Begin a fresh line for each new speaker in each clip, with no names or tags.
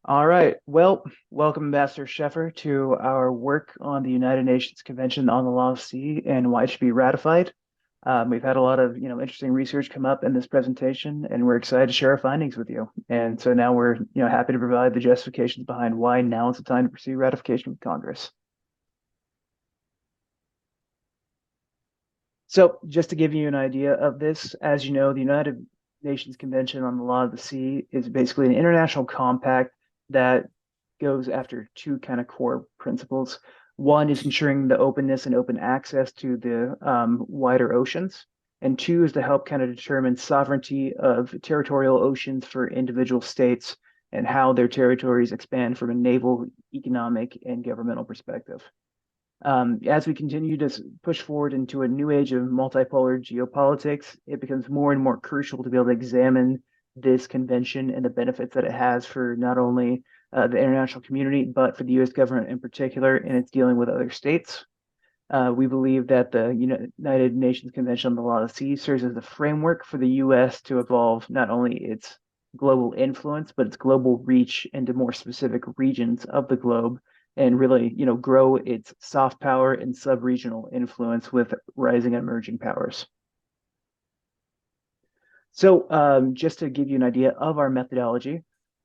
All right. Well, welcome, Ambassador Sheffer, to our work on the United Nations Convention on the Law of the Sea and why it should be ratified. We've had a lot of, interesting research come up in this presentation, and we're excited to share our findings with you. And so now we're, happy to provide the justifications behind why now is the time to pursue ratification with Congress. So, just to give you an idea of this, as you know, the United Nations Convention on the Law of the Sea is basically an international compact that goes after two kind of core principles. One is ensuring the openness and open access to the wider oceans. And two is to help kind of determine sovereignty of territorial oceans for individual states and how their territories expand from a naval, economic, and governmental perspective. As we continue to push forward into a new age of multipolar geopolitics, it becomes more and more crucial to be able to examine this convention and the benefits that it has for not only the international community, but for the US government in particular in its dealing with other states. We believe that the United Nations Convention on the Law of the Sea serves as the framework for the US to evolve not only its global influence, but its global reach into more specific regions of the globe and really, grow its soft power and sub-regional influence with rising and emerging powers. So, just to give you an idea of our methodology,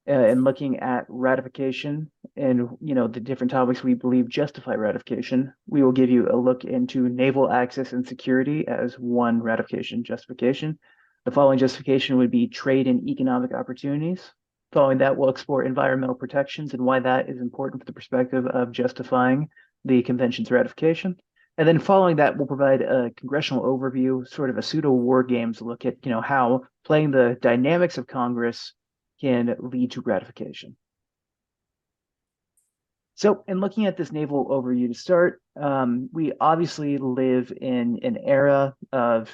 and looking at ratification and the different topics we believe justify ratification, we will give you a look into naval access and security as one ratification justification. The following justification would be trade and economic opportunities. Following that, we'll explore environmental protections and why that is important from the perspective of justifying the convention's ratification. And then following that, we'll provide a congressional overview, sort of a pseudo war games look at, how playing the dynamics of Congress can lead to ratification. So, in looking at this naval overview to start, we obviously live in an era of,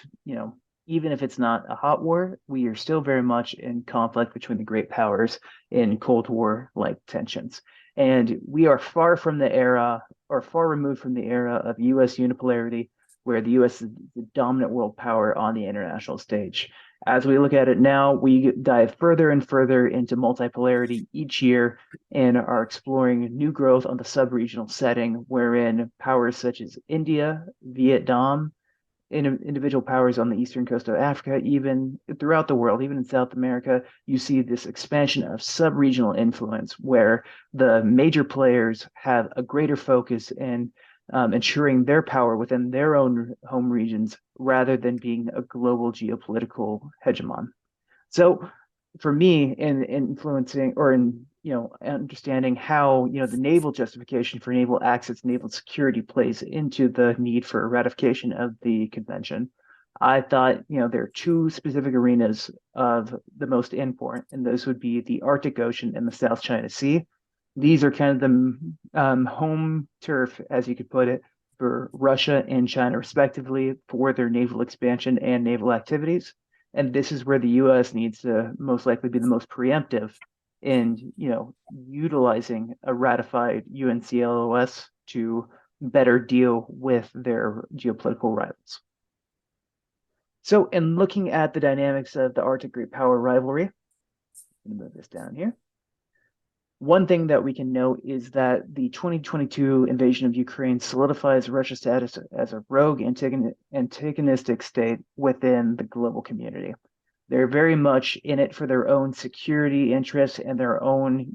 even if it's not a hot war, we are still very much in conflict between the great powers in Cold War like tensions. And we are far from the era, or far removed from the era of US unipolarity, where the US is the dominant world power on the international stage. As we look at it now, we dive further and further into multipolarity each year and are exploring new growth on the sub-regional setting, wherein powers such as India, Vietnam, individual powers on the eastern coast of Africa, even throughout the world, even in South America, you see this expansion of sub-regional influence where the major players have a greater focus in ensuring their power within their own home regions rather than being a global geopolitical hegemon. So for me, in influencing or in understanding how the naval justification for naval access, naval security plays into the need for ratification of the convention, I thought there are two specific arenas of the most important, and those would be the Arctic Ocean and the South China Sea. These are kind of the home turf, as you could put it, for Russia and China, respectively, for their naval expansion and naval activities. And this is where the U.S. needs to most likely be the most preemptive in, utilizing a ratified UNCLOS to better deal with their geopolitical rivals. So, in looking at the dynamics of the Arctic Great Power rivalry, I'm going to move this down here. One thing that we can note is that the 2022 invasion of Ukraine solidifies Russia's status as a rogue antagonistic state within the global community. They're very much in it for their own security interests and their own,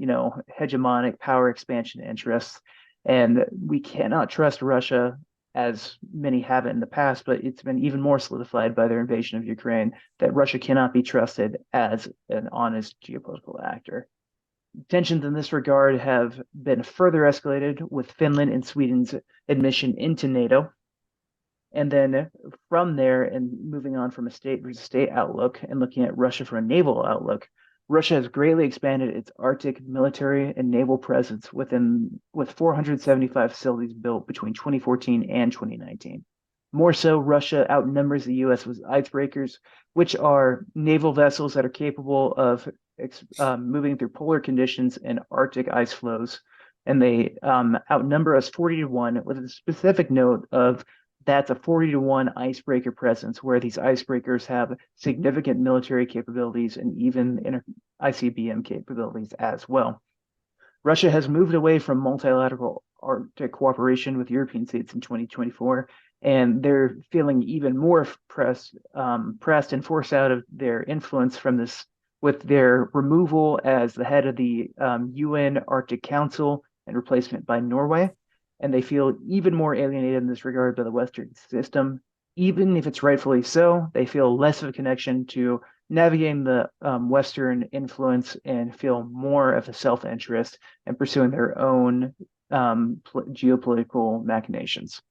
hegemonic power expansion interests. And we cannot trust Russia as many have it in the past, but it's been even more solidified by their invasion of Ukraine that Russia cannot be trusted as an honest geopolitical actor. Tensions in this regard have been further escalated with Finland and Sweden's admission into NATO. And then from there, and moving on from a state versus state outlook and looking at Russia from a naval outlook, Russia has greatly expanded its Arctic military and naval presence with 475 facilities built between 2014 and 2019. More so, Russia outnumbers the U.S. with icebreakers, which are naval vessels that are capable of moving through polar conditions and Arctic ice flows. And they outnumber us 40 to 1 with a specific note of that's a 40 to 1 icebreaker presence where these icebreakers have significant military capabilities and even ICBM capabilities as well. Russia has moved away from multilateral Arctic cooperation with European states in 2024, and they're feeling even more pressed and forced out of their influence from this with their removal as the head of the UN Arctic Council and replacement by Norway. And they feel even more alienated in this regard by the Western system. Even if it's rightfully so, they feel less of a connection to navigating the Western influence and feel more of a self-interest and pursuing their own geopolitical machinations.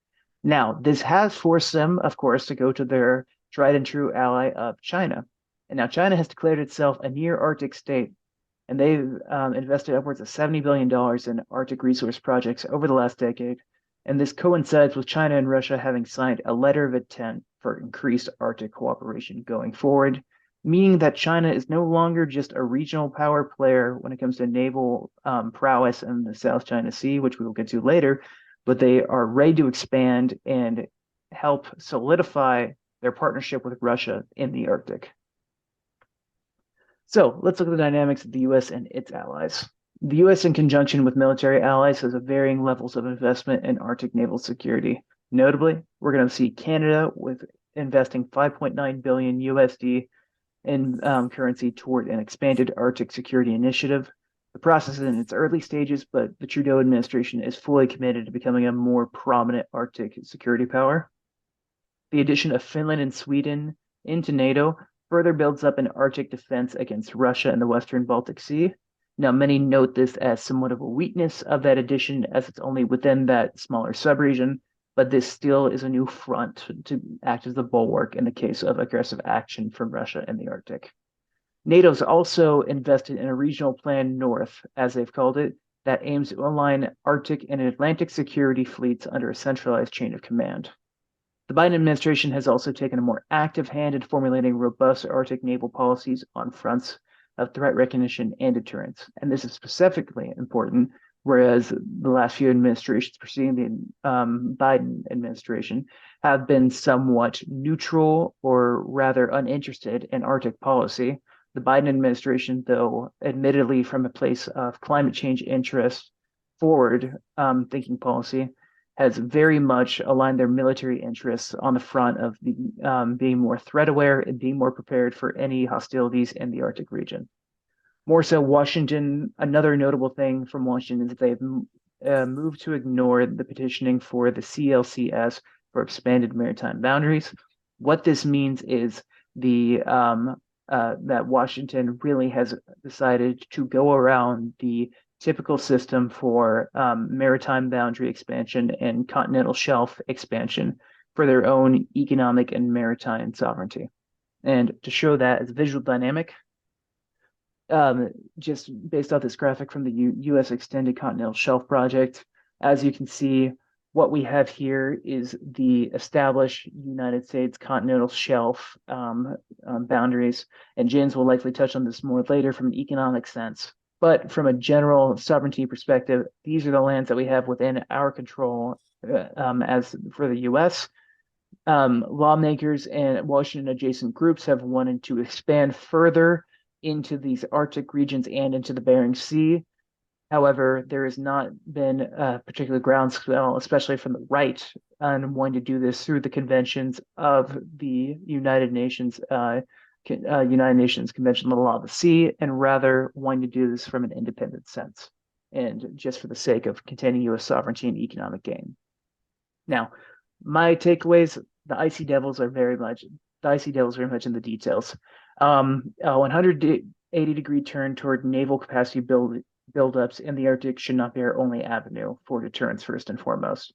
Now, this has forced them, of course, to go to their tried and true ally of China. And now China has declared itself a near Arctic state, and they've invested upwards of $70 billion in Arctic resource projects over the last decade. And this coincides with China and Russia having signed a letter of intent for increased Arctic cooperation going forward, meaning that China is no longer just a regional power player when it comes to naval prowess in the South China Sea, which we will get to later, but they are ready to expand and help solidify their partnership with Russia in the Arctic. So let's look at the dynamics of the US and its allies. The US, in conjunction with military allies, has varying levels of investment in Arctic naval security. Notably, we're going to see Canada with investing 5.9 billion USD in currency toward an expanded Arctic security initiative. The process is in its early stages, but the Trudeau administration is fully committed to becoming a more prominent Arctic security power. The addition of Finland and Sweden into NATO further builds up an Arctic defense against Russia and the Western Baltic Sea. Now, many note this as somewhat of a weakness of that addition, as it's only within that smaller subregion, but this still is a new front to act as the bulwark in the case of aggressive action from Russia in the Arctic. NATO's also invested in a regional plan north, as they've called it, that aims to align Arctic and Atlantic security fleets under a centralized chain of command. The Biden administration has also taken a more active hand in formulating robust Arctic naval policies on fronts of threat recognition and deterrence. And this is specifically important, whereas the last few administrations preceding the Biden administration have been somewhat neutral or rather uninterested in Arctic policy. The Biden administration, though, admittedly from a place of climate change interest, forward thinking policy, has very much aligned their military interests on the front of the, being more threat aware and being more prepared for any hostilities in the Arctic region. More so, Washington, another notable thing from Washington is that they've moved to ignore the petitioning for the CLCS for expanded maritime boundaries. What this means is that Washington really has decided to go around the typical system for maritime boundary expansion and continental shelf expansion for their own economic and maritime sovereignty. And to show that as a visual dynamic, just based off this graphic from the U.S. Extended Continental Shelf Project, as you can see, what we have here is the established United States continental shelf boundaries, and James will likely touch on this more later from an economic sense. But from a general sovereignty perspective, these are the lands that we have within our control as for the U.S. Lawmakers and Washington adjacent groups have wanted to expand further into these Arctic regions and into the Bering Sea. However, there has not been a particular groundswell, especially from the right, on wanting to do this through the conventions of the United Nations Convention on the Law of the Sea, and rather wanting to do this from an independent sense, and just for the sake of containing U.S. sovereignty and economic gain. Now, my takeaways: the icy devils are very much in the details. 180-degree turn toward naval capacity buildups in the Arctic should not be our only avenue for deterrence, first and foremost.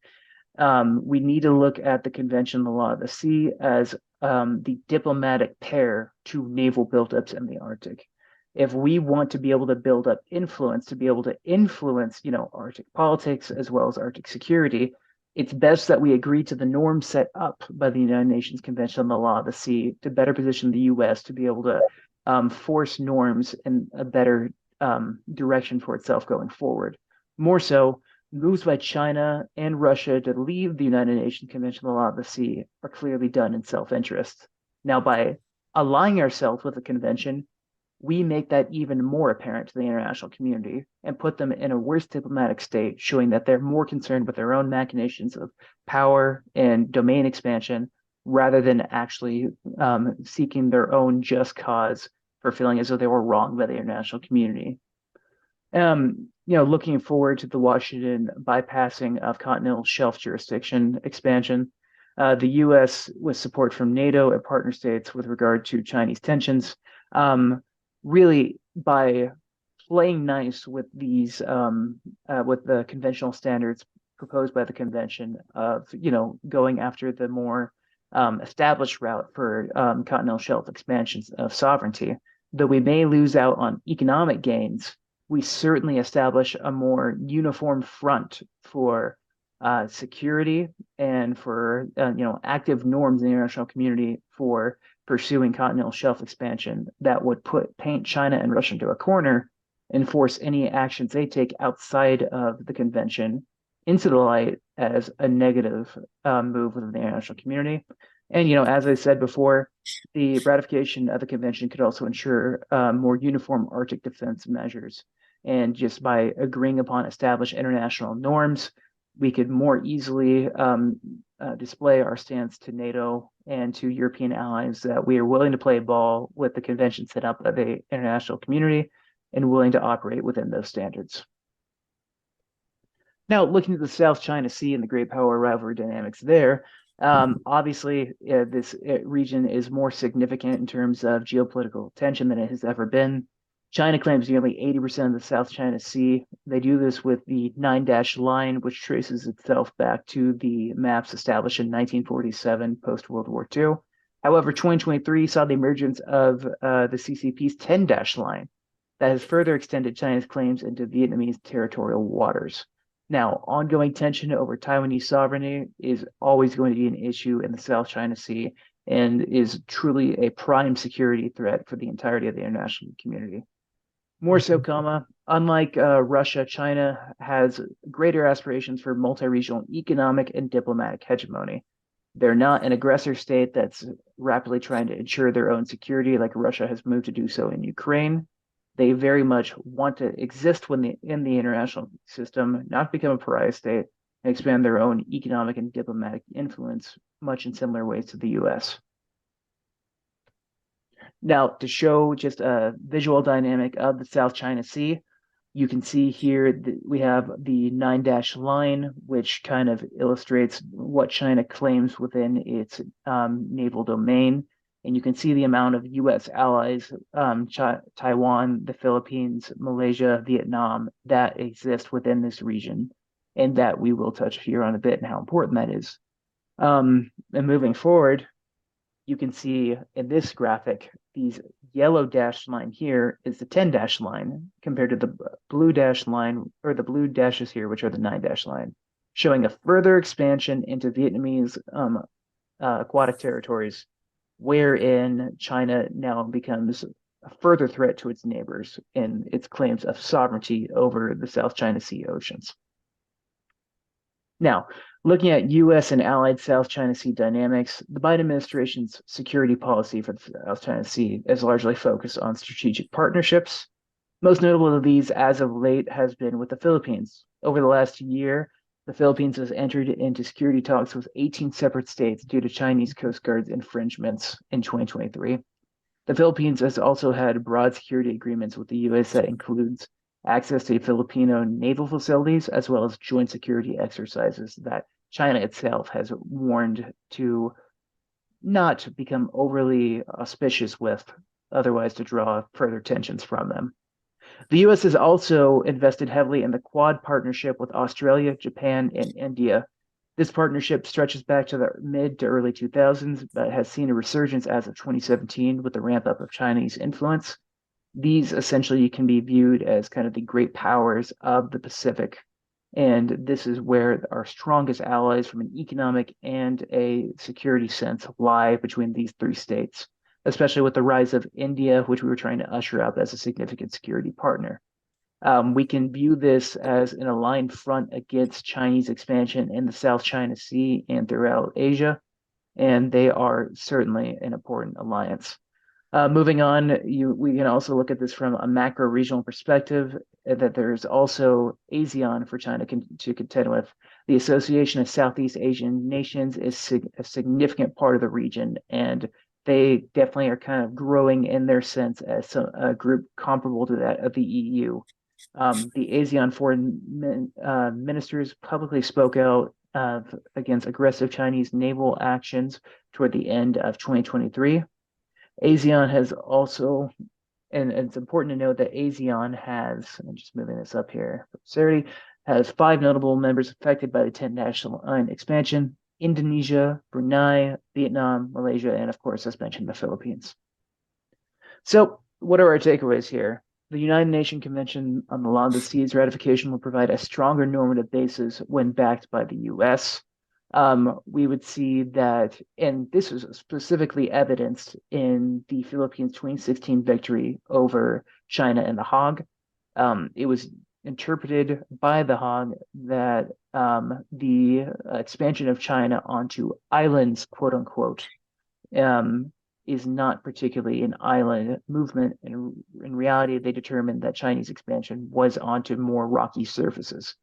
We need to look at the Convention on the Law of the Sea as the diplomatic pair to naval buildups in the Arctic. If we want to be able to build up influence, to be able to influence, Arctic politics as well as Arctic security, it's best that we agree to the norms set up by the United Nations Convention on the Law of the Sea to better position the U.S. to be able to force norms in a better direction for itself going forward. More so, moves by China and Russia to leave the United Nations Convention on the Law of the Sea are clearly done in self-interest. Now, by aligning ourselves with the convention, we make that even more apparent to the international community and put them in a worse diplomatic state, showing that they're more concerned with their own machinations of power and domain expansion rather than actually seeking their own just cause for feeling as though they were wronged by the international community. Looking forward to the Washington bypassing of continental shelf jurisdiction expansion, the U.S. with support from NATO and partner states with regard to Chinese tensions, really by playing nice with these with the conventional standards proposed by the convention of going after the more established route for continental shelf expansions of sovereignty. Though we may lose out on economic gains, we certainly establish a more uniform front for security and for active norms in the international community for pursuing continental shelf expansion that would paint China and Russia into a corner and force any actions they take outside of the convention into the light as a negative move within the international community. And as I said before, the ratification of the convention could also ensure more uniform Arctic defense measures. And just by agreeing upon established international norms, we could more easily display our stance to NATO and to European allies that we are willing to play ball with the convention set up by the international community and willing to operate within those standards. Now, looking at the South China Sea and the great power rivalry dynamics there, obviously, this region is more significant in terms of geopolitical tension than it has ever been. China claims nearly 80% of the South China Sea. They do this with the 9-dash line, which traces itself back to the maps established in 1947, post-World War II. However, 2023 saw the emergence of the CCP's 10-dash line that has further extended China's claims into Vietnamese territorial waters. Now, ongoing tension over Taiwanese sovereignty is always going to be an issue in the South China Sea and is truly a prime security threat for the entirety of the international community. More so, unlike Russia, China has greater aspirations for multi-regional economic and diplomatic hegemony. They're not an aggressor state that's rapidly trying to ensure their own security like Russia has moved to do so in Ukraine. They very much want to exist in the international system, not become a pariah state, and expand their own economic and diplomatic influence, much in similar ways to the U.S. Now, to show just a visual dynamic of the South China Sea, you can see here that we have the 9-dash line, which kind of illustrates what China claims within its naval domain. And you can see the amount of U.S. allies, Taiwan, the Philippines, Malaysia, Vietnam, that exist within this region, and that we will touch here on a bit and how important that is. And moving forward, you can see in this graphic, these yellow dashed line here is the 10-dash line compared to the blue dash line, or the blue dashes here, which are the 9-dash line, showing a further expansion into Vietnamese aquatic territories, wherein China now becomes a further threat to its neighbors in its claims of sovereignty over the South China Sea oceans. Now, looking at U.S. and allied South China Sea dynamics, the Biden administration's security policy for the South China Sea is largely focused on strategic partnerships. Most notable of these as of late has been with the Philippines. Over the last year, the Philippines has entered into security talks with 18 separate states due to Chinese Coast Guard's infringements in 2023. The Philippines has also had broad security agreements with the U.S. that includes access to Filipino naval facilities, as well as joint security exercises that China itself has warned to not become overly auspicious with, otherwise to draw further tensions from them. The U.S. has also invested heavily in the Quad partnership with Australia, Japan, and India. This partnership stretches back to the mid to early 2000s, but has seen a resurgence as of 2017 with the ramp up of Chinese influence. These essentially can be viewed as kind of the great powers of the Pacific. And this is where our strongest allies from an economic and a security sense lie between these three states, especially with the rise of India, which we were trying to usher up as a significant security partner. We can view this as an aligned front against Chinese expansion in the South China Sea and throughout Asia, and they are certainly an important alliance. Moving on, we can also look at this from a macro regional perspective, that there's also ASEAN for China to contend with. The Association of Southeast Asian Nations is a significant part of the region, and they definitely are kind of growing in their sense as a group comparable to that of the EU. The ASEAN ministers publicly spoke out against aggressive Chinese naval actions toward the end of 2023. ASEAN has also, and it's important to note that ASEAN has, I'm just moving this up here for clarity, has 5 notable members affected by the 10 national line expansion: Indonesia, Brunei, Vietnam, Malaysia, and of course, as mentioned, the Philippines. So, what are our takeaways here? The United Nations Convention on the Law of the Sea's ratification will provide a stronger normative basis when backed by the US. We would see that, and this was specifically evidenced in the Philippines 2016 victory over China in The Hague. It was interpreted by The Hague that the expansion of China onto islands, quote unquote, is not particularly an island movement. In reality, they determined that Chinese expansion was onto more rocky surfaces.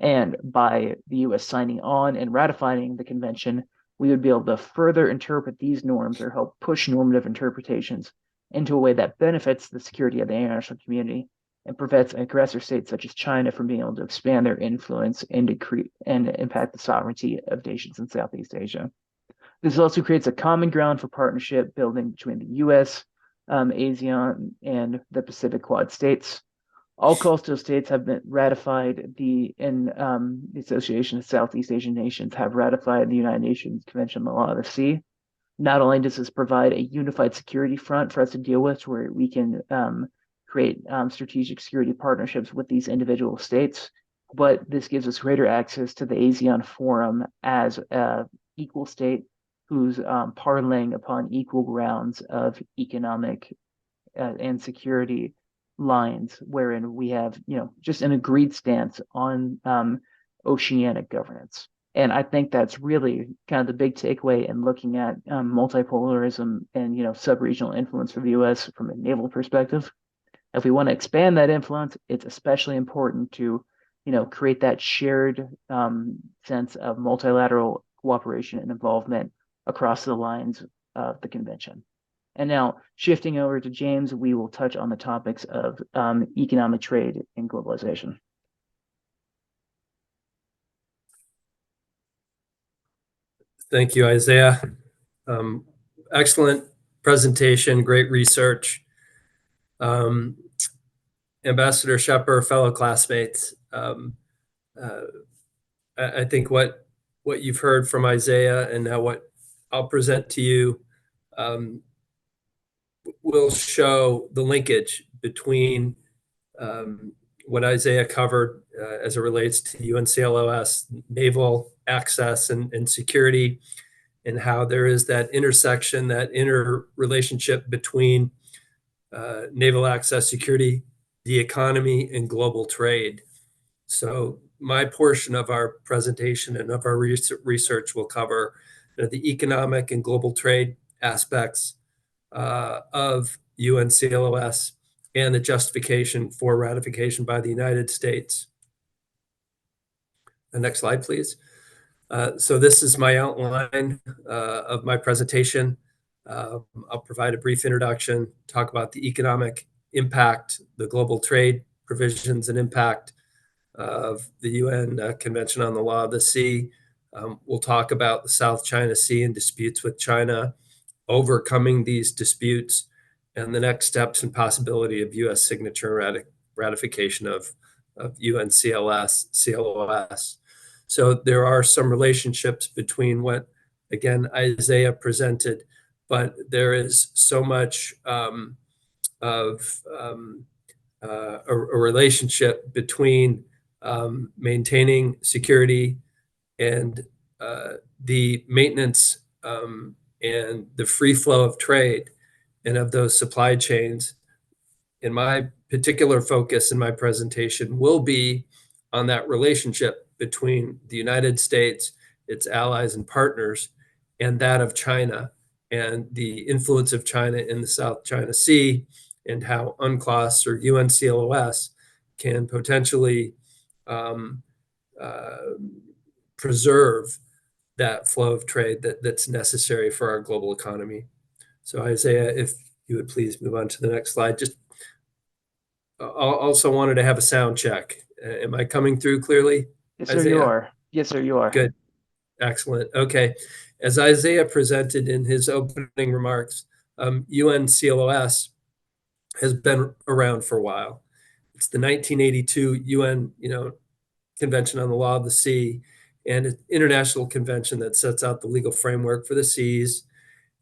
And by the US signing on and ratifying the convention, we would be able to further interpret these norms or help push normative interpretations into a way that benefits the security of the international community and prevents aggressor states such as China from being able to expand their influence and impact the sovereignty of nations in Southeast Asia. This also creates a common ground for partnership building between the US, ASEAN, and the Pacific Quad states. All coastal states have been ratified the Association of Southeast Asian Nations have ratified the United Nations Convention on the Law of the Sea. Not only does this provide a unified security front for us to deal with, where we can create strategic security partnerships with these individual states, but this gives us greater access to the ASEAN Forum as an equal state who's parlaying upon equal grounds of economic and security lines, wherein we have, just an agreed stance on oceanic governance. And I think that's really kind of the big takeaway in looking at multipolarism and, sub-regional influence for the US from a naval perspective. If we want to expand that influence, it's especially important to, create that shared sense of multilateral cooperation and involvement across the lines of the convention. And now, shifting over to James, we will touch on the topics of economic trade and globalization.
Thank you, Isaiah. Excellent presentation, great research. Ambassador Schepper, fellow classmates, I think what you've heard from Isaiah and now what I'll present to you will show the linkage between what Isaiah covered as it relates to UNCLOS, naval access and security, and how there is that intersection, that interrelationship between naval access, security, the economy, and global trade. So my portion of our presentation and of our research will cover the economic and global trade aspects of UNCLOS and the justification for ratification by the United States. The next slide, please. So this is my outline of my presentation. I'll provide a brief introduction, talk about the economic impact, the global trade provisions and impact of the UN Convention on the Law of the Sea. We'll talk about the South China Sea and disputes with China, overcoming these disputes, and the next steps and possibility of U.S. signature and ratification of UNCLOS. So there are some relationships between what, again, Isaiah presented, but there is so much of a relationship between maintaining security and the maintenance and the free flow of trade and of those supply chains. In my particular focus in my presentation will be on that relationship between the United States, its allies and partners, and that of China, and the influence of China in the South China Sea, and how UNCLOS or UNCLOS can potentially um, uh, preserve that flow of trade that's necessary for our global economy. So Isaiah, if you would please move on to the next slide. Just also wanted to have a sound check. Am I coming through clearly,
Yes, sir, you
Isaiah?
are. Yes, sir, you are.
Good. Excellent. Okay. As Isaiah presented in his opening remarks, UNCLOS has been around for a while. It's the 1982 UN, Convention on the Law of the Sea, and an international convention that sets out the legal framework for the seas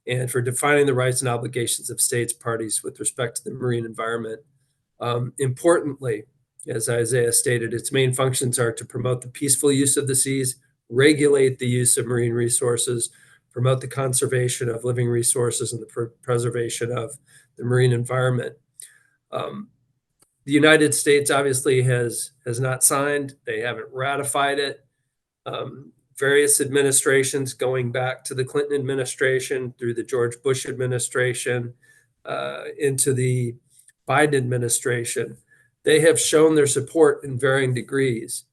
and for defining the rights and obligations of states parties with respect to the marine environment. Importantly, as Isaiah stated, its main functions are to promote the peaceful use of the seas, regulate the use of marine resources, promote the conservation of living resources, and the preservation of the marine environment. Um, the United States obviously has not signed. They haven't ratified it. Various administrations going back to the Clinton administration through the George Bush administration into the Biden administration, they have shown their support in varying degrees.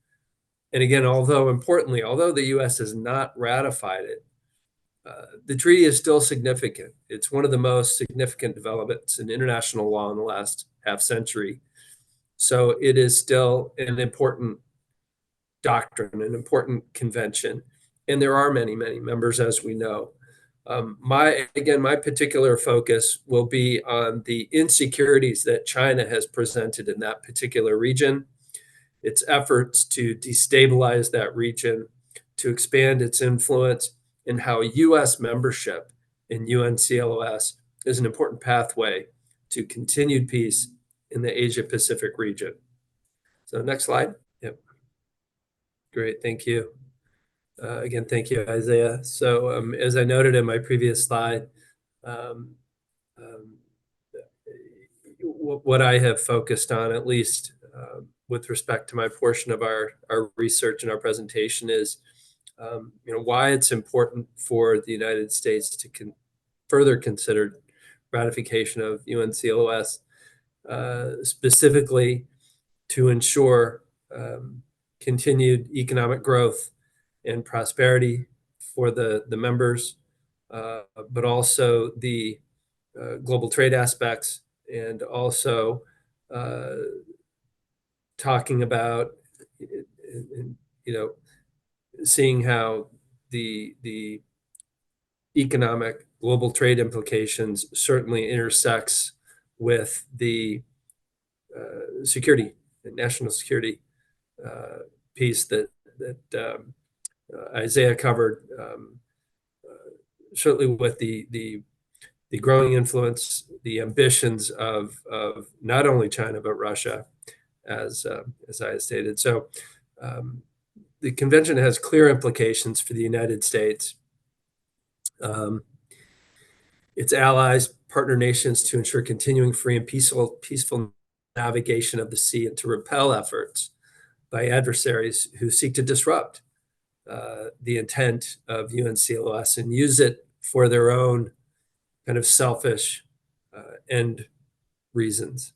And again, although the U.S. has not ratified it, the treaty is still significant. It's one of the most significant developments in international law in the last half century. So it is still an important doctrine, an important convention. And there are many, many members, as we know. My particular focus will be on the insecurities that China has presented in that particular region, its efforts to destabilize that region, to expand its influence, and how U.S. membership in UNCLOS is an important pathway to continued peace in the Asia Pacific region. So next slide. Yep. Great, thank you. Again, thank you, Isaiah. So as I noted in my previous slide, um, um, what I have focused on, at least with respect to my portion of our research and our presentation, is why it's important for the United States to further consider ratification of UNCLOS, specifically to ensure continued economic growth and prosperity for the members, but also the global trade aspects, and also talking about, seeing how the economic global trade implications certainly intersects with the security and national security piece that Isaiah covered, certainly with the growing influence, the ambitions of not only China but Russia, as I stated. So the convention has clear implications for the United States, its allies, partner nations, to ensure continuing free and peaceful navigation of the sea, and to repel efforts by adversaries who seek to disrupt the intent of UNCLOS and use it for their own kind of selfish end reasons,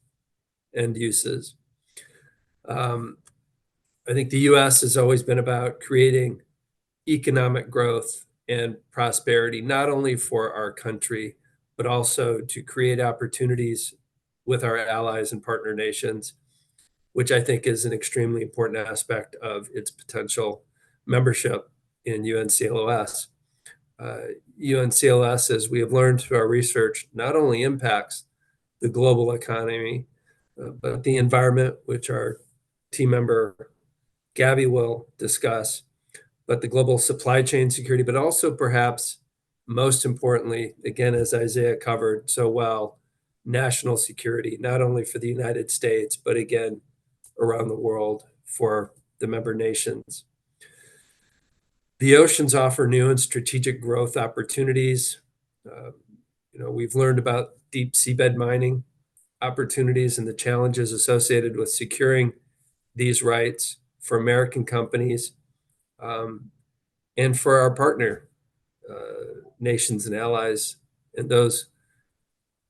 end uses. I think the U.S. has always been about creating economic growth and prosperity, not only for our country, but also to create opportunities with our allies and partner nations, which I think is an extremely important aspect of its potential membership in UNCLOS. UNCLOS, as we have learned through our research, not only impacts the global economy, but the environment, which our team member Gabby will discuss, but the global supply chain security, but also perhaps most importantly, again, as Isaiah covered so well, national security, not only for the United States, but again, around the world for the member nations. The oceans offer new and strategic growth opportunities. We've learned about deep seabed mining opportunities and the challenges associated with securing these rights for American companies, and for our partner nations and allies and those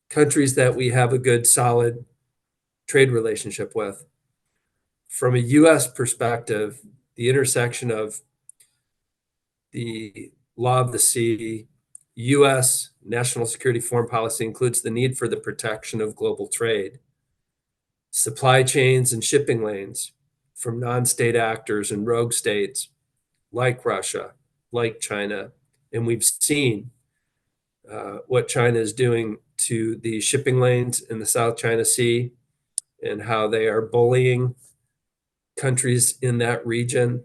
countries that we have a good, solid trade relationship with. From a U.S. perspective, the intersection of the law of the sea, U.S. national security foreign policy includes the need for the protection of global trade, supply chains and shipping lanes from non-state actors and rogue states like Russia, like China. And we've seen what China is doing to the shipping lanes in the South China Sea and how they are bullying countries in that region,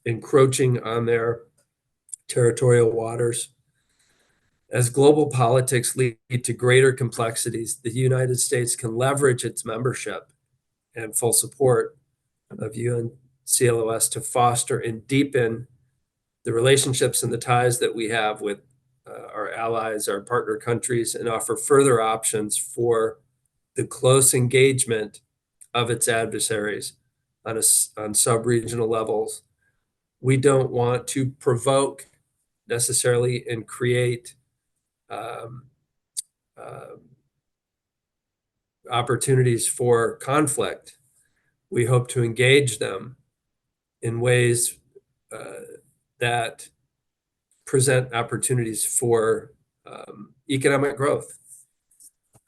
encroaching on their territorial waters. As global politics lead to greater complexities, the United States can leverage its membership and full support of UNCLOS to foster and deepen the relationships and the ties that we have with our allies, our partner countries, and offer further options for the close engagement of its adversaries on sub-regional levels. We don't want to provoke necessarily and create opportunities for conflict. We hope to engage them in ways that present opportunities for economic growth.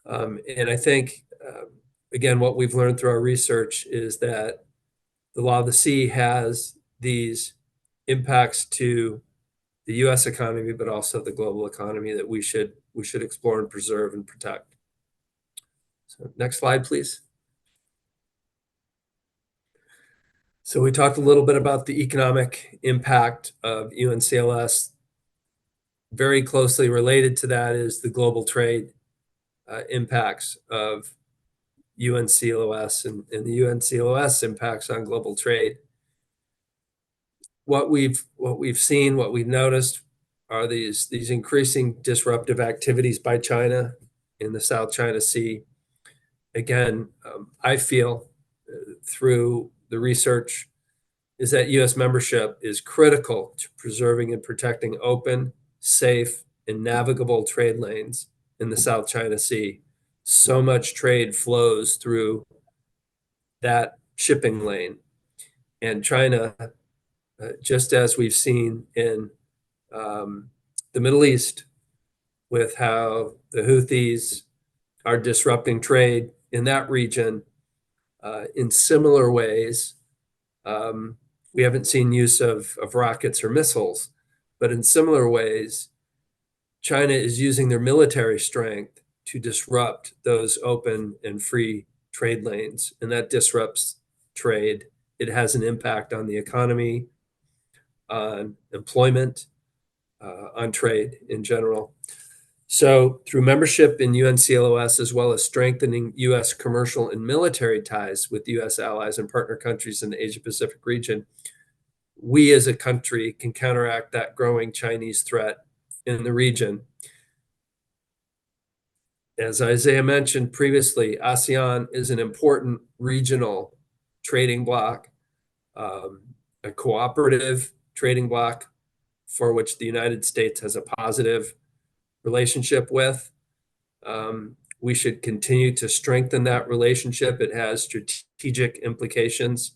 And I think, again, what we've learned through our research is that the law of the sea has these impacts to the U.S. economy, but also the global economy that we should explore and preserve and protect. So next slide, please. So we talked a little bit about the economic impact of UNCLOS. Very closely related to that is the global trade impacts of UNCLOS and the UNCLOS impacts on global trade. What we've seen, what we've noticed are these increasing disruptive activities by China in the South China Sea. Again, I feel through the research is that U.S. membership is critical to preserving and protecting open, safe, and navigable trade lanes in the South China Sea. So much trade flows through that shipping lane. And China, just as we've seen in the Middle East with how the Houthis are disrupting trade in that region, in similar ways, we haven't seen use of rockets or missiles, but in similar ways, China is using their military strength to disrupt those open and free trade lanes, and that disrupts trade. It has an impact on the economy, on employment, on trade in general. So through membership in UNCLOS, as well as strengthening U.S. commercial and military ties with U.S. allies and partner countries in the Asia-Pacific region, we as a country can counteract that growing Chinese threat in the region. As Isaiah mentioned previously, ASEAN is an important regional trading bloc, a cooperative trading bloc for which the United States has a positive relationship with. We should continue to strengthen that relationship. It has strategic implications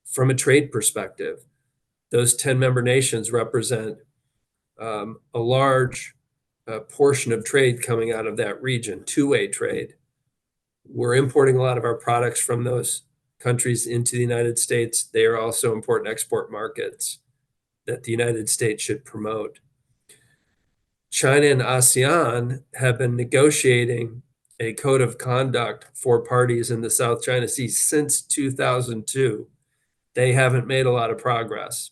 from a trade perspective. Those 10 member nations represent a large portion of trade coming out of that region, two-way trade. We're importing a lot of our products from those countries into the United States. They are also important export markets that the United States should promote. China and ASEAN have been negotiating a code of conduct for parties in the South China Sea since 2002. They haven't made a lot of progress.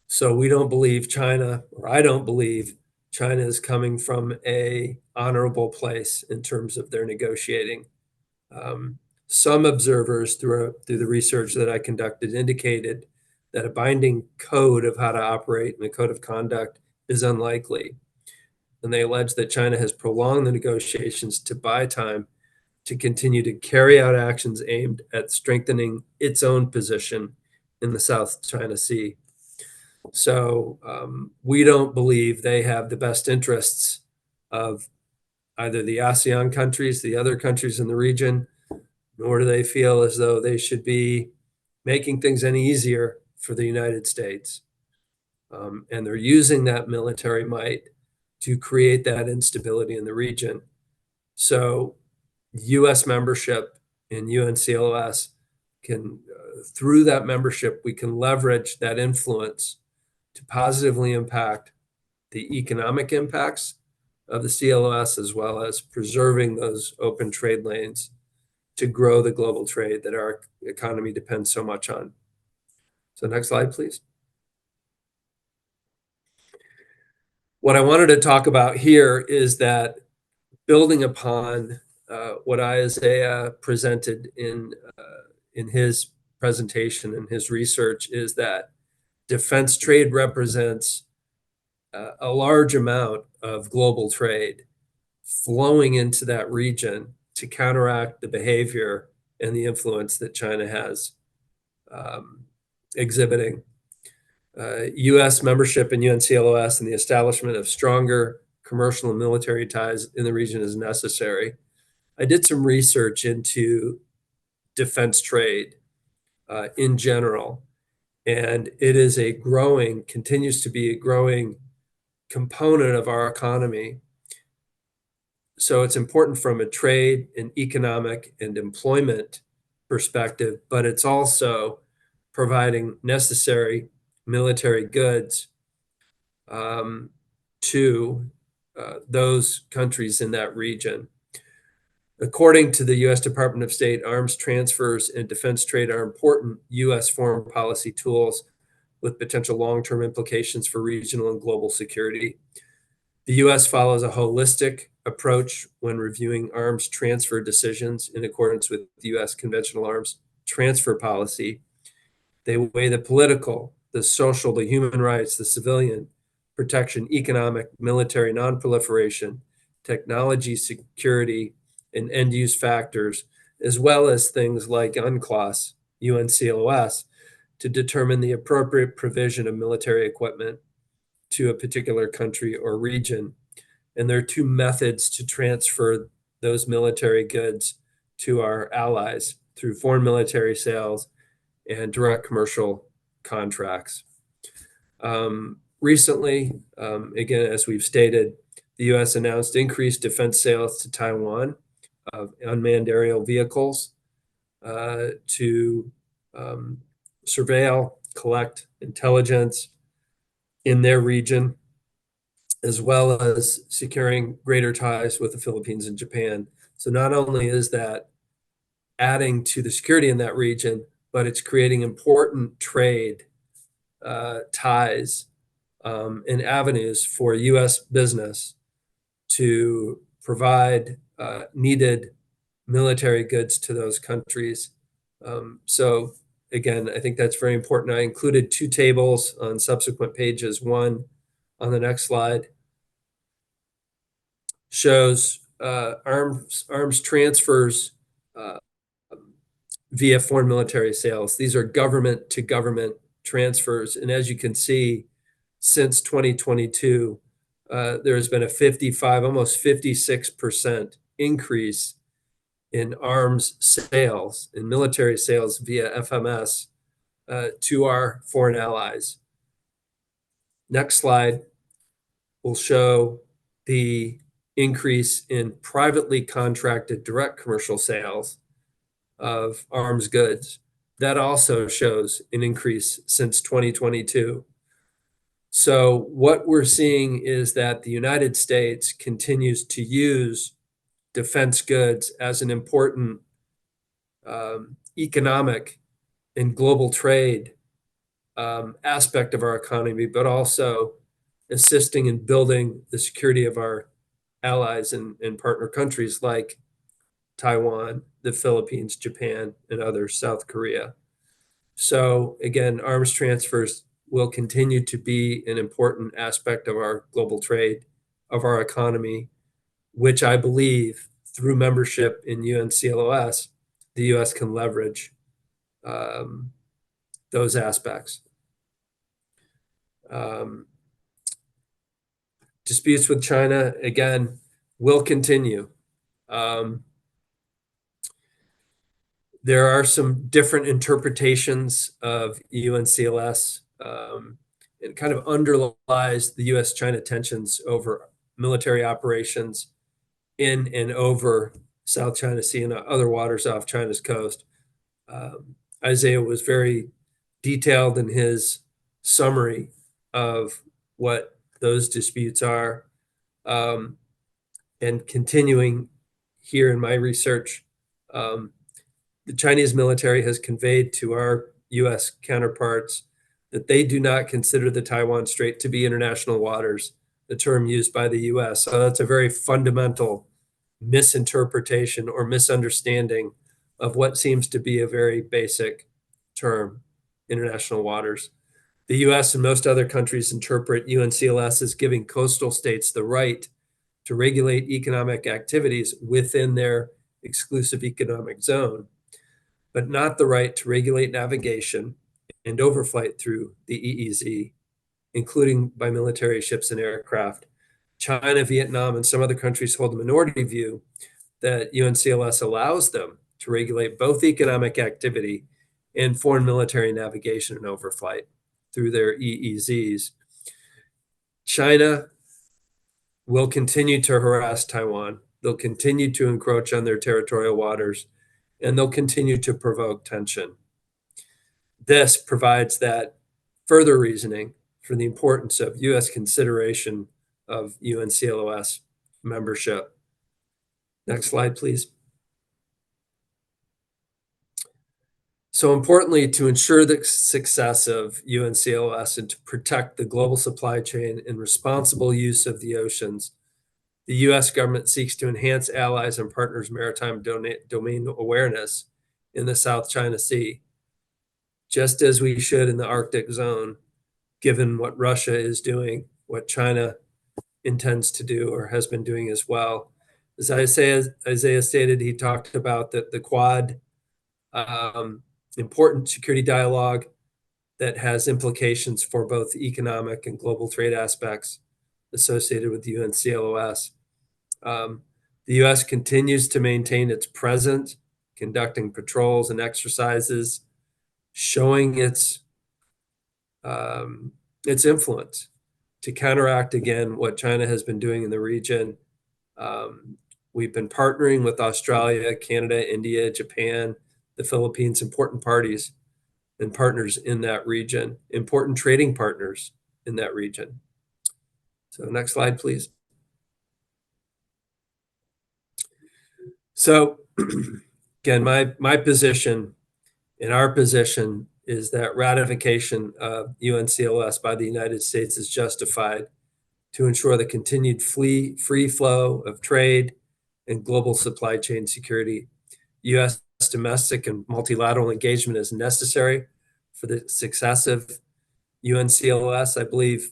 So we don't believe China, or I don't believe China is coming from an honorable place in terms of their negotiating. Some observers through the research that I conducted indicated that a binding code of how to operate and a code of conduct is unlikely. And they allege that China has prolonged the negotiations to buy time to continue to carry out actions aimed at strengthening its own position in the South China Sea. So we don't believe they have the best interests of either the ASEAN countries, the other countries in the region, nor do they feel as though they should be making things any easier for the United States. And they're using that military might to create that instability in the region. So U.S. membership in UNCLOS can, through that membership, we can leverage that influence to positively impact the economic impacts of the CLOS, as well as preserving those open trade lanes to grow the global trade that our economy depends so much on. So next slide, please. What I wanted to talk about here is that building upon what Isaiah presented in his presentation and his research is that defense trade represents a large amount of global trade flowing into that region to counteract the behavior and the influence that China has exhibiting. U.S. membership in UNCLOS and the establishment of stronger commercial and military ties in the region is necessary. I did some research into defense trade in general, and it is continues to be a growing component of our economy. So it's important from a trade and economic and employment perspective, but it's also providing necessary military goods to those countries in that region. According to the U.S. Department of State, arms transfers and defense trade are important U.S. foreign policy tools with potential long-term implications for regional and global security. The U.S. follows a holistic approach when reviewing arms transfer decisions in accordance with the U.S. conventional arms transfer policy. They weigh the political, the social, the human rights, the civilian protection, economic, military, non-proliferation, technology security, and end-use factors, as well as things like UNCLOS, UNCLOS, to determine the appropriate provision of military equipment to a particular country or region. And there are two methods to transfer those military goods to our allies through foreign military sales and direct commercial contracts. Recently, again, as we've stated, the U.S. announced increased defense sales to Taiwan of unmanned aerial vehicles to surveil, collect intelligence in their region, as well as securing greater ties with the Philippines and Japan. So not only is that adding to the security in that region, but it's creating important trade ties and avenues for U.S. business to provide needed military goods to those countries. So again, I think that's very important. I included two tables on subsequent pages. One on the next slide shows arms transfers via foreign military sales. These are government to government transfers. And as you can see, since 2022, there has been a 55, almost 56% increase in arms sales, in military sales via FMS to our foreign allies. Next slide will show the increase in privately contracted direct commercial sales of arms goods. That also shows an increase since 2022. So what we're seeing is that the United States continues to use defense goods as an important economic and global trade aspect of our economy, but also assisting in building the security of our allies and partner countries like Taiwan, the Philippines, Japan, and others, South Korea. So again, arms transfers will continue to be an important aspect of our global trade, of our economy, which I believe through membership in UNCLOS, the U.S. can leverage those aspects. Disputes with China, again, will continue. There are some different interpretations of UNCLS. It kind of underlies the US-China tensions over military operations in and over South China Sea and other waters off China's coast. Isaiah was very detailed in his summary of what those disputes are. And continuing here in my research, the Chinese military has conveyed to our US counterparts that they do not consider the Taiwan Strait to be international waters, the term used by the US. So that's a very fundamental misinterpretation or misunderstanding of what seems to be a very basic term, international waters. The US and most other countries interpret UNCLS as giving coastal states the right to regulate economic activities within their exclusive economic zone, but not the right to regulate navigation and overflight through the EEZ, including by military ships and aircraft. China, Vietnam, and some other countries hold a minority view that UNCLS allows them to regulate both economic activity and foreign military navigation and overflight through their EEZs. China will continue to harass Taiwan. They'll continue to encroach on their territorial waters, and they'll continue to provoke tension. This provides that further reasoning for the importance of U.S. consideration of UNCLOS membership. Next slide, please. So importantly, to ensure the success of UNCLOS and to protect the global supply chain and responsible use of the oceans, the U.S. government seeks to enhance allies and partners' maritime domain awareness in the South China Sea, just as we should in the Arctic zone, given what Russia is doing, what China intends to do or has been doing as well. As Isaiah stated, he talked about the Quad, important security dialogue that has implications for both economic and global trade aspects associated with the UNCLOS. The U.S. continues to maintain its presence, conducting patrols and exercises, showing its influence to counteract again what China has been doing in the region. We've been partnering with Australia, Canada, India, Japan, the Philippines, important parties and partners in that region, important trading partners in that region. So next slide, please. So again, my position and our position is that ratification of UNCLOS by the United States is justified to ensure the continued free flow of trade and global supply chain security. U.S. domestic and multilateral engagement is necessary for the success of UNCLOS. I believe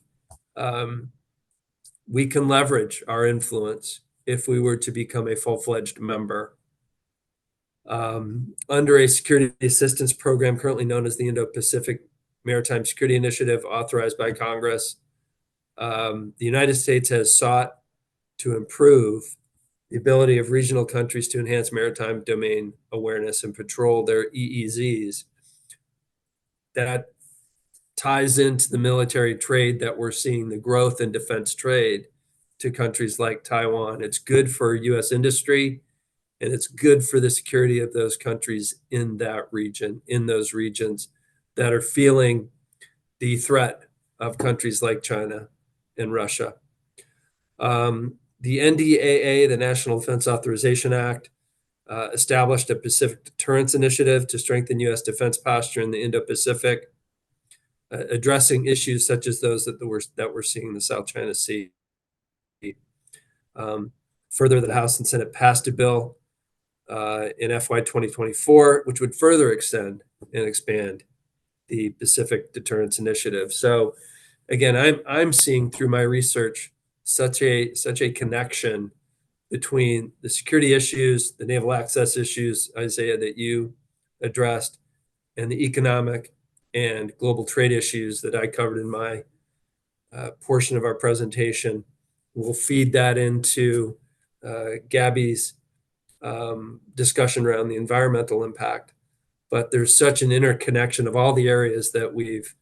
we can leverage our influence if we were to become a full-fledged member. Under a security assistance program currently known as the Indo-Pacific Maritime Security Initiative, authorized by Congress, the United States has sought to improve the ability of regional countries to enhance maritime domain awareness and patrol their EEZs. That ties into the military trade that we're seeing, the growth in defense trade to countries like Taiwan. It's good for U.S. industry, and it's good for the security of those countries in that region, in those regions that are feeling the threat of countries like China and Russia. The NDAA, the National Defense Authorization Act, established a Pacific Deterrence Initiative to strengthen U.S. defense posture in the Indo-Pacific, addressing issues such as those that we're seeing in the South China Sea. Further, the House and Senate passed a bill in FY 2024, which would further extend and expand the Pacific Deterrence Initiative. So again, I'm seeing through my research such a connection between the security issues, the naval access issues, Isaiah, that you addressed, and the economic and global trade issues that I covered in my portion of our presentation. We'll feed that into Gabby's discussion around the environmental impact. But there's such an interconnection of all the areas that we've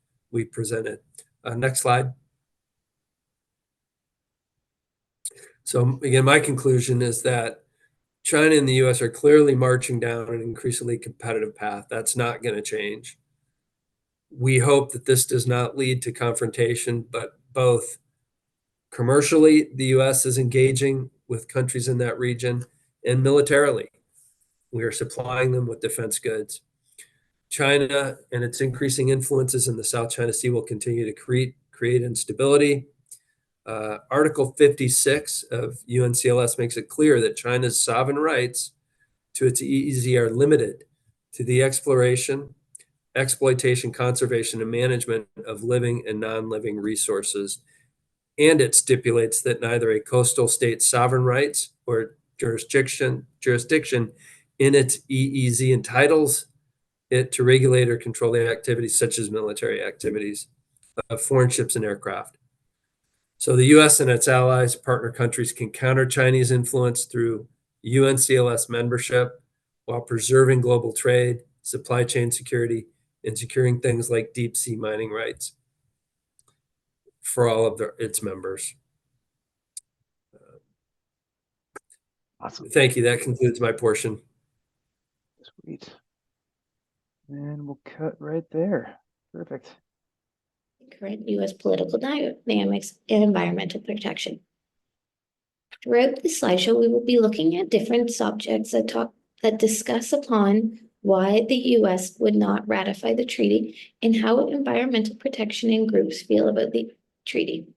presented. Next slide. So again, my conclusion is that China and the US are clearly marching down an increasingly competitive path. That's not going to change. We hope that this does not lead to confrontation, but both commercially, the US is engaging with countries in that region, and militarily, we are supplying them with defense goods. China and its increasing influences in the South China Sea will continue to create instability. Article 56 of UNCLOS makes it clear that China's sovereign rights to its EEZ are limited to the exploration, exploitation, conservation, and management of living and non-living resources. And it stipulates that neither a coastal state's sovereign rights or jurisdiction in its EEZ entitles it to regulate or control the activities such as military activities of foreign ships and aircraft. So the US and its allies, partner countries, can counter Chinese influence through UNCLOS membership while preserving global trade, supply chain security, and securing things like deep sea mining rights for all of its members.
Awesome.
Thank you. That concludes my portion.
Sweet. And we'll cut right there. Perfect.
Current U.S. political dynamics and environmental protection. Throughout the slideshow, we will be looking at different subjects that discuss upon why the U.S. would not ratify the treaty and how environmental protection and groups feel about the treaty.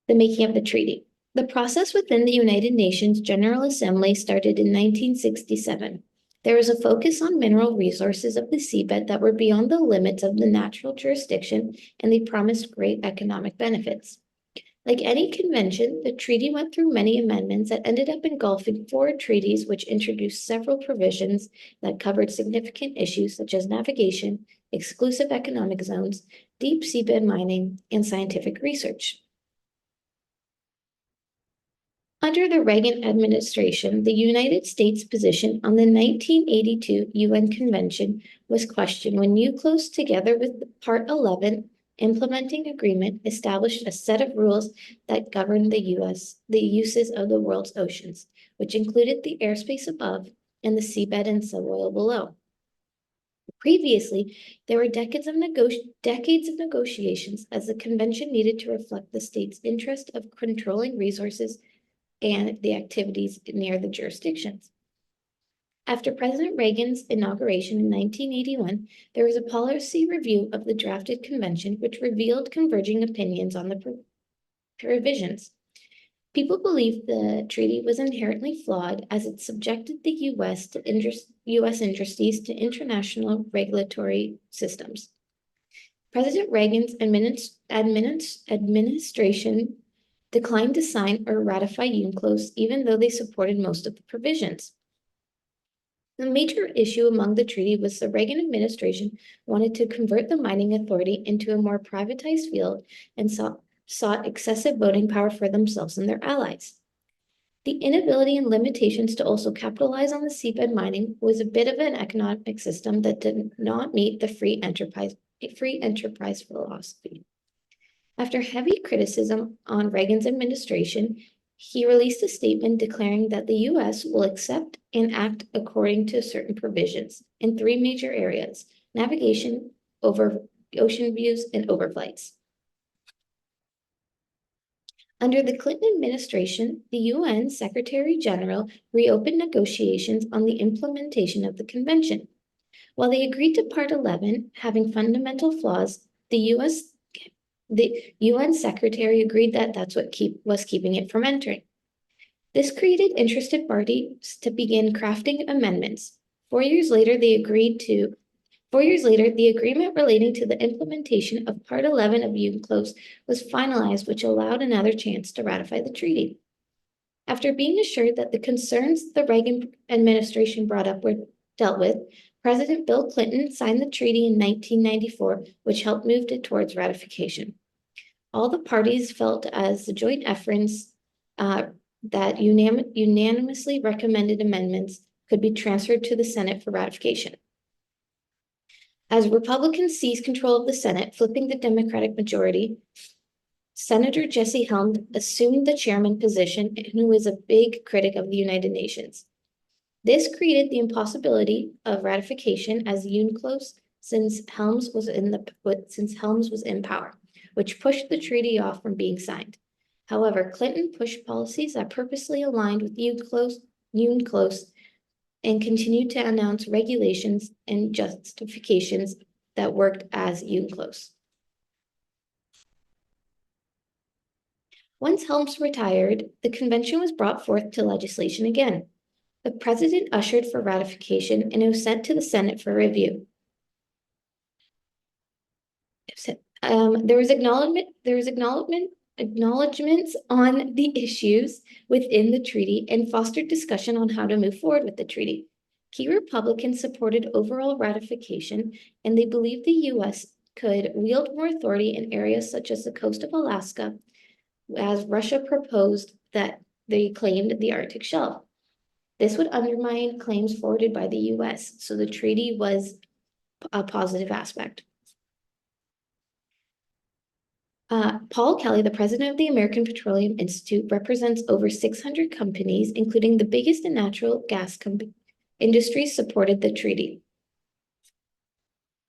The making of the treaty. The process within the United Nations General Assembly started in 1967. There was a focus on mineral resources of the seabed that were beyond the limits of the natural jurisdiction, and they promised great economic benefits. Like any convention, the treaty went through many amendments that ended up engulfing 4 treaties, which introduced several provisions that covered significant issues such as navigation, exclusive economic zones, deep seabed mining, and scientific research. Under the Reagan administration, the United States position on the 1982 UN Convention was questioned when UNCLOS, together with the Part 11 implementing agreement, established a set of rules that governed the uses of the world's oceans, which included the airspace above and the seabed and suboil below. Previously, there were decades of negotiations as the convention needed to reflect the state's interest of controlling resources and the activities near the jurisdictions. After President Reagan's inauguration in 1981, there was a policy review of the drafted convention, which revealed converging opinions on the provisions. People believed the treaty was inherently flawed as it subjected the U.S. industries to international regulatory systems. President Reagan's administration declined to sign or ratify UNCLOS, even though they supported most of the provisions. The major issue among the treaty was the Reagan administration wanted to convert the mining authority into a more privatized field and sought excessive voting power for themselves and their allies. The inability and limitations to also capitalize on the seabed mining was a bit of an economic system that did not meet the free enterprise philosophy. After heavy criticism on Reagan's administration, he released a statement declaring that the U.S. will accept and act according to certain provisions in 3 major areas: navigation, over ocean views, and overflights. Under the Clinton administration, the UN Secretary General reopened negotiations on the implementation of the convention. While they agreed to Part 11 having fundamental flaws, the UN Secretary agreed that that's what was keeping it from entering. This created interested parties to begin crafting amendments. 4 years later, the agreement relating to the implementation of Part 11 of UNCLOS was finalized, which allowed another chance to ratify the treaty. After being assured that the concerns the Reagan administration brought up were dealt with, President Bill Clinton signed the treaty in 1994, which helped move it towards ratification. All the parties felt as the joint efforts that unanimously recommended amendments could be transferred to the Senate for ratification. As Republicans seized control of the Senate, flipping the Democratic majority, Senator Jesse Helms assumed the chairman position, and who is a big critic of the United Nations. This created the impossibility of ratification as UNCLOS since Helms was in power, which pushed the treaty off from being signed. However, Clinton pushed policies that purposely aligned with UNCLOS and continued to announce regulations and justifications that worked as UNCLOS. Once Helms retired, the convention was brought forth to legislation again. The president ushered for ratification, and it was sent to the Senate for review. There was acknowledgments on the issues within the treaty and fostered discussion on how to move forward with the treaty. Key Republicans supported overall ratification, and they believed the U.S. could wield more authority in areas such as the coast of Alaska, as Russia proposed that they claimed the Arctic shelf. This would undermine claims forwarded by the U.S., so the treaty was a positive aspect. Paul Kelly, the president of the American Petroleum Institute, represents over 600 companies, including the biggest in natural gas industry, supported the treaty.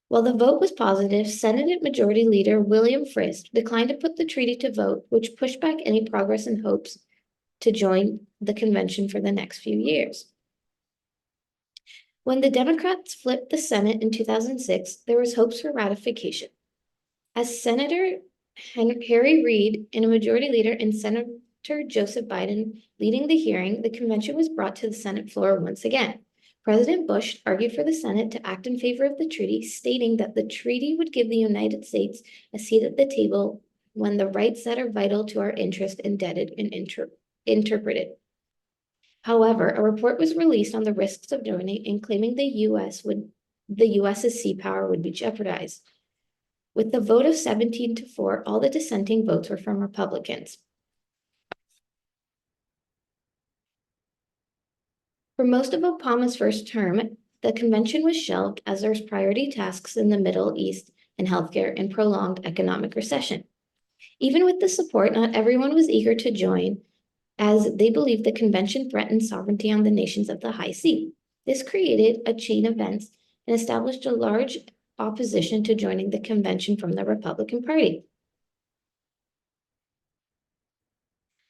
While the vote was positive, Senate Majority Leader William Frist declined to put the treaty to vote, which pushed back any progress and hopes to join the convention for the next few years. When the Democrats flipped the Senate in 2006, there was hopes for ratification. As Senator Harry Reid and a majority leader and Senator Joseph Biden leading the hearing, the convention was brought to the Senate floor once again. President Bush argued for the Senate to act in favor of the treaty, stating that the treaty would give the United States a seat at the table when the rights that are vital to our interest indebted and interpreted. However, a report was released on the risks of joining and claiming the U.S.'s sea power would be jeopardized. With the vote of 17-4, all the dissenting votes were from Republicans. For most of Obama's first term, the convention was shelved as there's priority tasks in the Middle East and healthcare and prolonged economic recession. Even with the support, not everyone was eager to join, as they believed the convention threatened sovereignty on the nations of the high sea. This created a chain of events and established a large opposition to joining the convention from the Republican Party.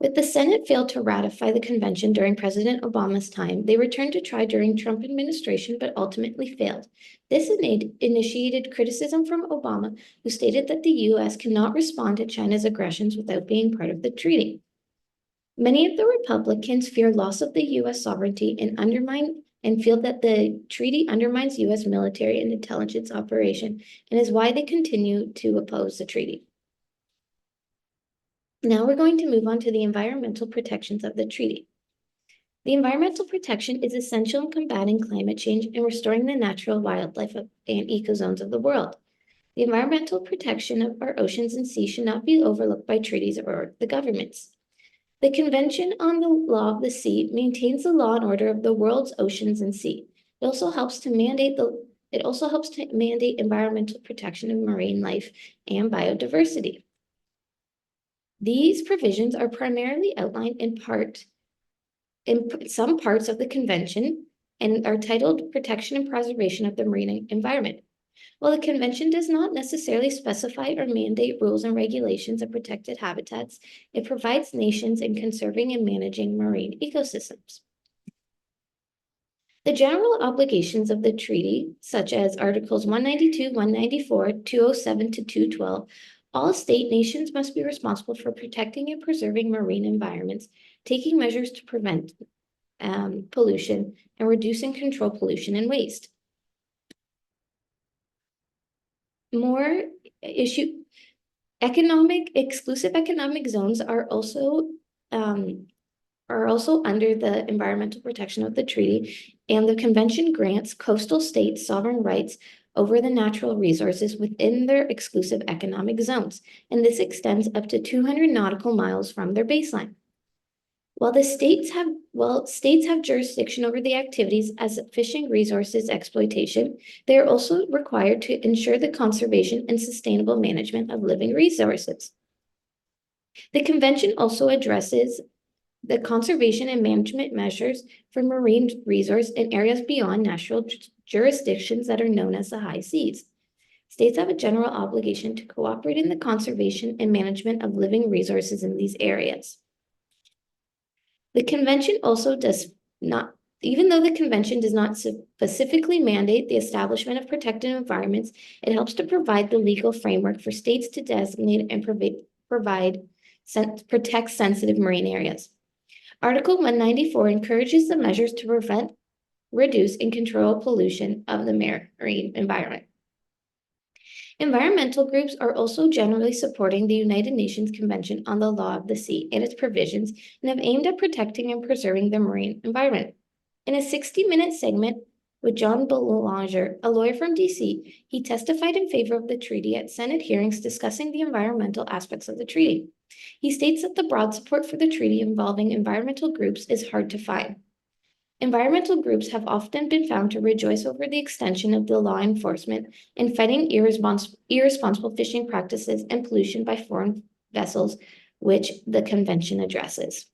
With the Senate failed to ratify the convention during President Obama's time, they returned to try during Trump administration, but ultimately failed. This initiated criticism from Obama, who stated that the U.S. cannot respond to China's aggressions without being part of the treaty. Many of the Republicans fear loss of the U.S. sovereignty and feel that the treaty undermines U.S. military and intelligence operation, and is why they continue to oppose the treaty. Now we're going to move on to the environmental protections of the treaty. The environmental protection is essential in combating climate change and restoring the natural wildlife and ecozones of the world. The environmental protection of our oceans and seas should not be overlooked by treaties or the governments. The Convention on the Law of the Sea maintains the law and order of the world's oceans and sea. It also helps to mandate environmental protection of marine life and biodiversity. These provisions are primarily outlined in some parts of the convention and are titled Protection and Preservation of the Marine Environment. While the convention does not necessarily specify or mandate rules and regulations of protected habitats, it provides nations in conserving and managing marine ecosystems. The general obligations of the treaty, such as Articles 192, 194, 207 to 212, all state nations must be responsible for protecting and preserving marine environments, taking measures to prevent pollution, and reduce and control pollution and waste. Exclusive economic zones are also are also under the environmental protection of the treaty, and the convention grants coastal states sovereign rights over the natural resources within their exclusive economic zones, and this extends up to 200 nautical miles from their baseline. While states have jurisdiction over the activities as fishing resources exploitation, they are also required to ensure the conservation and sustainable management of living resources. The convention also addresses the conservation and management measures for marine resource in areas beyond natural jurisdictions that are known as the high seas. States have a general obligation to cooperate in the conservation and management of living resources in these areas. The convention also does not, even though the convention does not specifically mandate the establishment of protected environments, it helps to provide the legal framework for states to designate and protect sensitive marine areas. Article 194 encourages the measures to prevent, reduce, and control pollution of the marine environment. Environmental groups are also generally supporting the United Nations Convention on the Law of the Sea and its provisions and have aimed at protecting and preserving the marine environment. In a 60-minute segment with John Belanger, a lawyer from DC, he testified in favor of the treaty at Senate hearings discussing the environmental aspects of the treaty. He states that the broad support for the treaty involving environmental groups is hard to find. Environmental groups have often been found to rejoice over the extension of the law enforcement in fighting irresponsible fishing practices and pollution by foreign vessels, which the convention addresses.